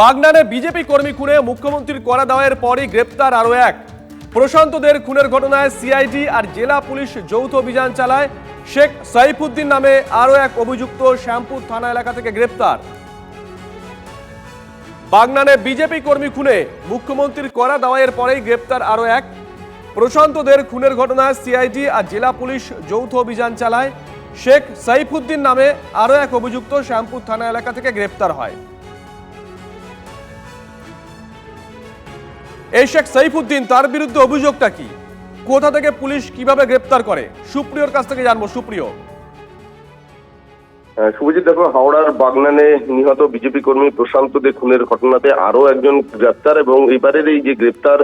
বাগনানে BJP কর্মী খুনে মুখ্যমন্ত্রীর কড়া দাওয়াইয়ের পরই গ্রেপ্তার আরও এক। প্রশান্তদের খুনের ঘটনায় সিআইডি আর জেলা পুলিশ যৌথ অভিযান চালায়। শেখ সাইফুদ্দিন নামে আরও এক অভিযুক্ত শ্যামপুর থানা এলাকা থেকে গ্রেপ্তার। বাগনানে বিজেপি কর্মী খুনে মুখ্যমন্ত্রীর কড়া দাওয়াইয়ের পরেই গ্রেপ্তার আরও এক। প্রশান্তদের খুনের ঘটনায় সিআইডি আর জেলা পুলিশ যৌথ অভিযান চালায়। শেখ সাইফুদ্দিন নামে আরও এক অভিযুক্ত শ্যামপুর থানা এলাকা থেকে গ্রেপ্তার হয়। এই শেখ সাইফুদ্দিন, তার বিরুদ্ধে অভিযোগটা কি, কোথা থেকে পুলিশ কিভাবে গ্রেপ্তার করে, সুপ্রিয়র কাছ থেকে জানবো। সুপ্রিয়, শুভজিৎ, দেখো, হাওড়ার বাগনানে নিহত বিজেপি কর্মী প্রশান্ত দে খুনের ঘটনাতে আরো একজন গ্রেপ্তার, এবং এবারের এই যে গ্রেপ্তার,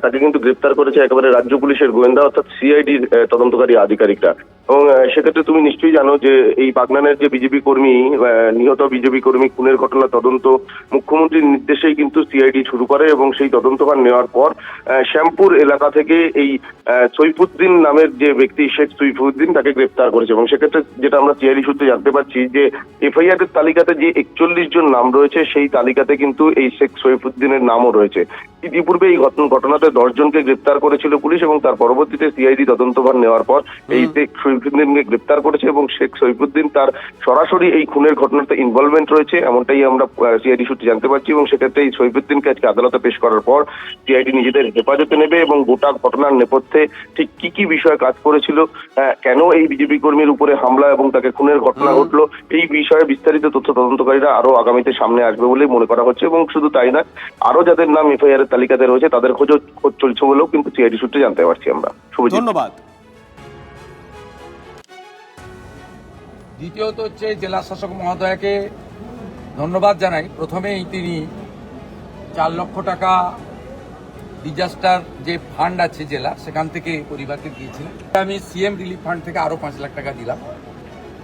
তাকে কিন্তু গ্রেপ্তার করেছে একেবারে রাজ্য পুলিশের গোয়েন্দা অর্থাৎ সিআইডির তদন্তকারী আধিকারিকরা। এবং সেক্ষেত্রে তুমি নিশ্চয়ই জানো যে এই বাগনানের যে বিজেপি কর্মী, নিহত বিজেপি কর্মী খুনের ঘটনা তদন্ত মুখ্যমন্ত্রীর নির্দেশেই কিন্তু সিআইডি শুরু করে, এবং সেই তদন্তভার নেওয়ার পর শ্যামপুর এলাকা থেকে এই সৈফুদ্দিন নামের যে ব্যক্তি শেখ সৈফুদ্দিন তাকে গ্রেপ্তার করেছে। এবং সেক্ষেত্রে যেটা আমরা সিআইডি সূত্রে জানতে পারছি যে এফআইআর এর তালিকাতে যে 41 জন নাম রয়েছে সেই তালিকাতে কিন্তু এই শেখ সৈফুদ্দিনের নামও রয়েছে। ইতিপূর্বে এই ঘটনাতে 10 জনকে গ্রেপ্তার করেছিল পুলিশ, এবং তার পরবর্তীতে সিআইডি তদন্তভার নেওয়ার পর এই শেখ সৈফুদ্দিনকে গ্রেপ্তার করেছে। এবং শেখ সৈফুদ্দিন তার সরাসরি এই খুনের ঘটনাতে ইনভলভমেন্ট রয়েছে, এমনটাই আমরা সিআইডি সূত্রে জানতে পারছি। এবং সেক্ষেত্রে এই সৈফুদ্দিনকে আজকে আদালতে পেশ করার পর সিআইডি নিজেদের হেফাজতে নেবে, এবং গোটা ঘটনার নেপথ্যে ঠিক কি কি বিষয়ে কাজ করেছিল, কেন এই বিজেপি কর্মীর উপরে হামলা এবং তাকে খুনের ঘটনা ঘটলো, এই বিষয়ে বিস্তারিত তথ্য তদন্তকারীরা আরো আগামীতে সামনে আসবে বলে মনে করা হচ্ছে। এবং শুধু তাই না, আরো যাদের নাম এফআইআর এর তালিকাতে রয়েছে তাদের খোঁজ চলছে বলেও কিন্তু সিআইডি সূত্রে জানতে পারছি আমরা। ধন্যবাদ। দ্বিতীয়ত হচ্ছে জেলা শাসক মহোদয়কে ধন্যবাদ জানাই। প্রথমেই তিনি 4 লক্ষ টাকা ডিজাস্টার যে ফান্ড আছে জেলা, সেখান থেকে পরিবারকে দিয়েছিলেন। আমি সিএম রিলিফ ফান্ড থেকে আরো 5 লাখ টাকা দিলাম,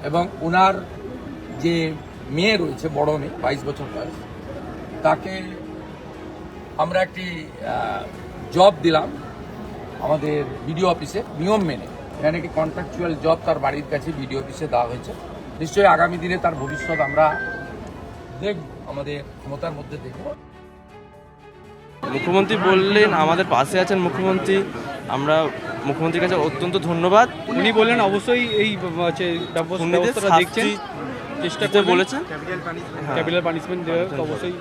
এবং ওনার যে মেয়ে রয়েছে, বড় মেয়ে 22 বছর বয়স, তাকে আমরা একটি জব দিলাম আমাদের বিডিও অফিসে নিয়ম মেনে। এখানে কি কন্ট্রাকচুয়াল জব তার বাড়ির কাছে বিডিও অফিসে দেওয়া হয়েছে। নিশ্চয়ই আগামী দিনে তার ভবিষ্যৎ আমরা দেখব, আমাদের ক্ষমতার মধ্যে দেখব। মুখ্যমন্ত্রী বললেন আমাদের পাশে আছেন মুখ্যমন্ত্রী, আমরা মুখ্যমন্ত্রীর কাছে অত্যন্ত ধন্যবাদ। উনি বললেন অবশ্যই এই ব্যবস্থাটা দেখছেন, চেষ্টা করে বলেছেন ক্যাপিটাল পানিশমেন্ট দেওয়া অবশ্যই